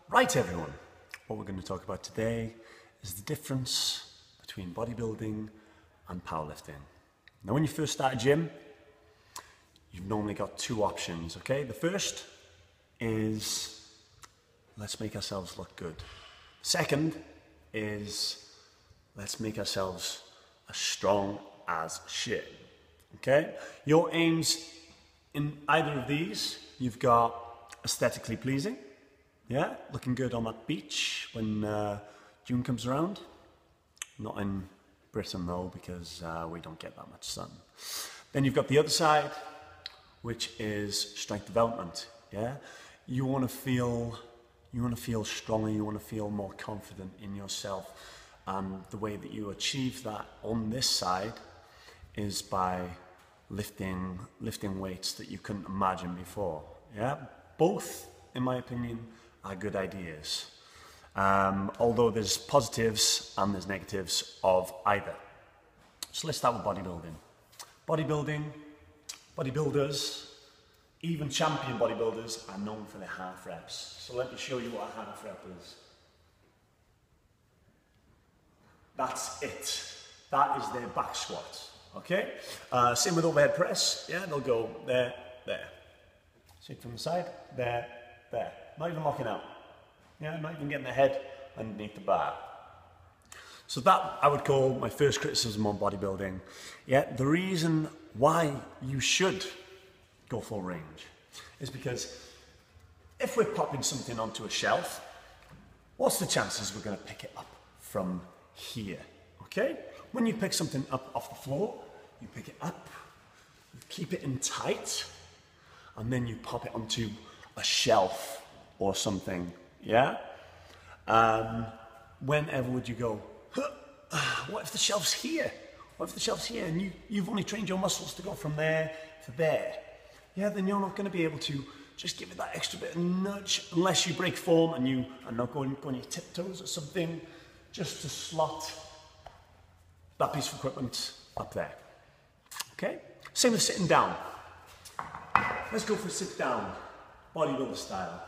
Right everyone, what we're going to talk about today is the difference between bodybuilding and powerlifting. Now when you first start a gym, you've normally got two options, okay? The first is, let's make ourselves look good. Second is, let's make ourselves as strong as shit, okay? Your aims in either of these, you've got aesthetically pleasing, yeah, looking good on that beach when June comes around. Not in Britain though, because we don't get that much sun. Then you've got the other side, which is strength development. Yeah, you want to feel stronger. You want to feel more confident in yourself, and the way that you achieve that on this side is by lifting weights that you couldn't imagine before. Yeah, both, in my opinion, are good ideas. Although there's positives and there's negatives of either. So let's start with bodybuilding. Bodybuilders, even champion bodybuilders, are known for their half reps. So let me show you what a half rep is. That's it. That is their back squat. Okay? Same with overhead press. Yeah, they'll go there, there. See it from the side, there, there. Not even locking out. Yeah, not even getting the head underneath the bar. So that I would call my first criticism on bodybuilding. Yeah, the reason why you should go full range is because if we're popping something onto a shelf, what's the chances we're going to pick it up from here? Okay? When you pick something up off the floor, you pick it up, you keep it in tight, and then you pop it onto a shelf or something, yeah? Whenever would you go, what if the shelf's here? What if the shelf's here and you've only trained your muscles to go from there to there? Yeah, then you're not going to be able to just give it that extra bit of nudge unless you break form and you are not going on your tiptoes or something, just to slot that piece of equipment up there. Okay? Same with sitting down. Let's go for sit down, bodybuilder style.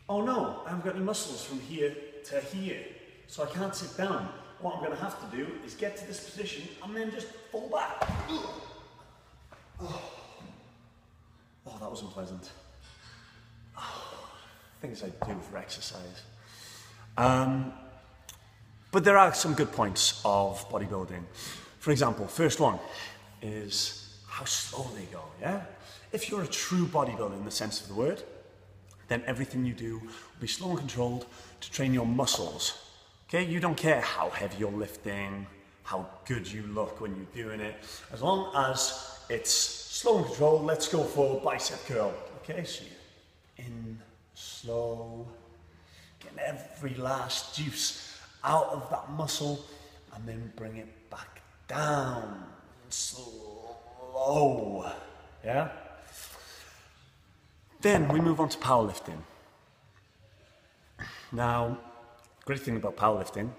Oh no, I haven't got any muscles from here to here, so I can't sit down. What I'm going to have to do is get to this position and then just fall back. Oh, that was unpleasant. Things I do for exercise. But there are some good points of bodybuilding. For example, first one is how slow they go, yeah? If you're a true bodybuilder in the sense of the word, then everything you do will be slow and controlled to train your muscles. Okay, you don't care how heavy you're lifting, how good you look when you're doing it. As long as it's slow and controlled, let's go for bicep curl. Okay, so you're in slow, getting every last juice out of that muscle, and then bring it back down, slow, yeah? Then we move on to powerlifting. Now, the great thing about powerlifting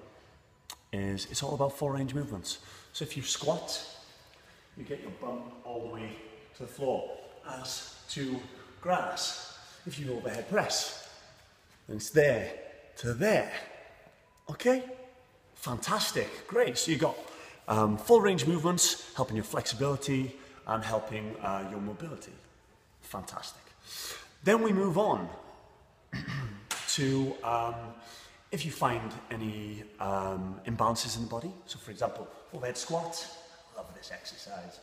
is it's all about full range movements. So if you squat, you get your bum all the way to the floor, as to grass. If you overhead press, then it's there to there. Okay? Fantastic, great. So you've got full range movements, helping your flexibility and helping your mobility. Fantastic. Then we move on to if you find any imbalances in the body. So for example, overhead squat, love this exercise.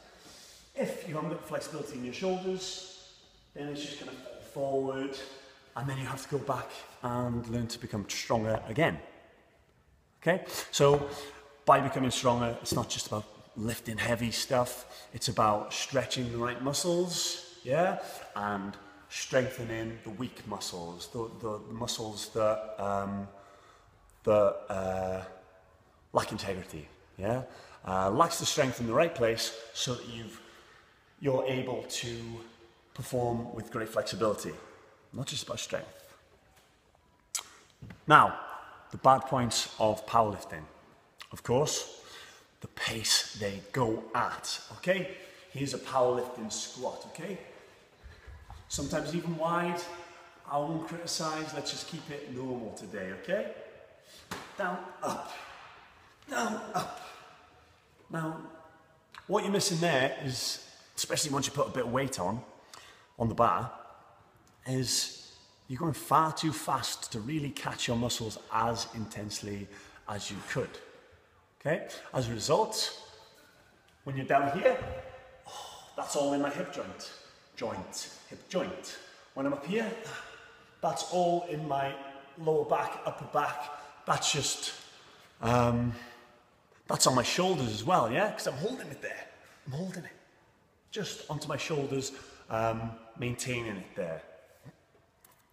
If you haven't got flexibility in your shoulders, then it's just going to fall forward, and then you have to go back and learn to become stronger again. Okay, so by becoming stronger, it's not just about lifting heavy stuff, it's about stretching the right muscles, yeah, and strengthening the weak muscles, the muscles that lack integrity, yeah, lacks the strength in the right place, so that you're able to perform with great flexibility, not just about strength. Now, the bad points of powerlifting, of course, the pace they go at, okay? Here's a powerlifting squat, okay? Sometimes even wide, I won't criticize, let's just keep it normal today, okay? Down, up, down, up. Now, what you're missing there is, especially once you put a bit of weight on the bar, is you're going far too fast to really catch your muscles as intensely as you could, okay? As a result, when you're down here, that's all in my hip joint, hip joint. When I'm up here, that's all in my lower back, upper back. That's just, that's on my shoulders as well, yeah? Because I'm holding it there. I'm holding it just onto my shoulders, maintaining it there.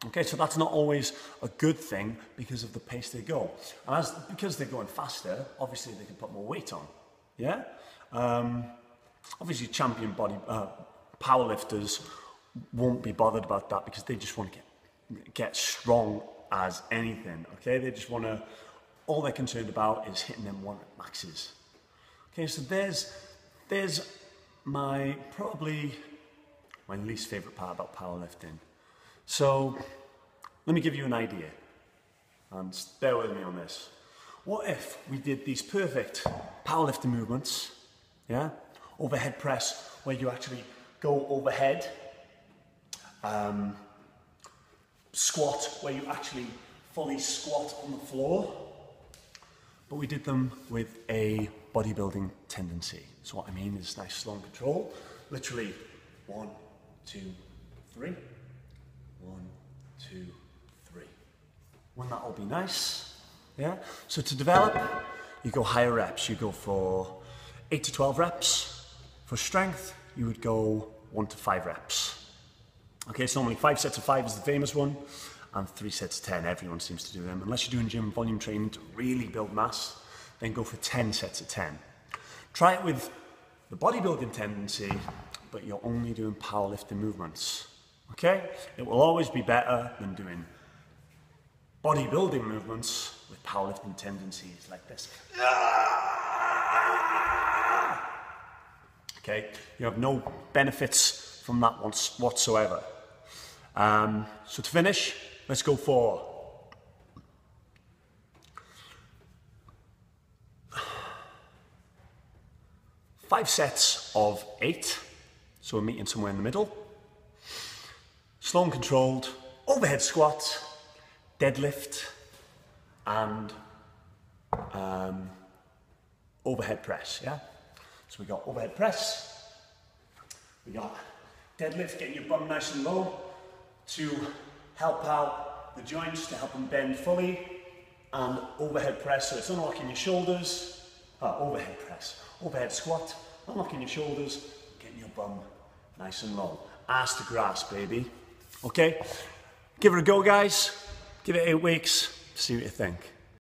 Okay, so that's not always a good thing because of the pace they go. And because they're going faster, obviously they can put more weight on, yeah? Obviously champion powerlifters won't be bothered about that because they just want to get strong as anything, okay? They just want to, all they're concerned about is hitting them 1 rep maxes. Okay, so there's probably my least favorite part about powerlifting. So let me give you an idea, and bear with me on this. What if we did these perfect powerlifting movements, yeah? Overhead press, where you actually go overhead. Squat, where you actually fully squat on the floor. But we did them with a bodybuilding tendency. So what I mean is nice long control. Literally 1, 2, 3. 1, 2, 3. Wouldn't that all be nice? Yeah? So to develop, you go higher reps. You go for 8 to 12 reps. For strength, you would go 1 to 5 reps. Okay, so normally 5 sets of 5 is the famous one, and 3 sets of 10, everyone seems to do them. Unless you're doing gym volume training to really build mass, then go for 10 sets of 10. Try it with the bodybuilding tendency, but you're only doing powerlifting movements, okay? It will always be better than doing bodybuilding movements with powerlifting tendencies like this. Okay, you have no benefits from that whatsoever. So to finish, let's go for 5 sets of 8. So we're meeting somewhere in the middle. Slow and controlled, overhead squat, deadlift, and overhead press, yeah? So we got overhead press, we got deadlift, getting your bum nice and low to help out the joints, to help them bend fully, and overhead press, so it's unlocking your shoulders, overhead press, overhead squat, unlocking your shoulders, getting your bum nice and low. Ass to grass, baby. Okay, give it a go, guys. Give it 8 weeks, see what you think.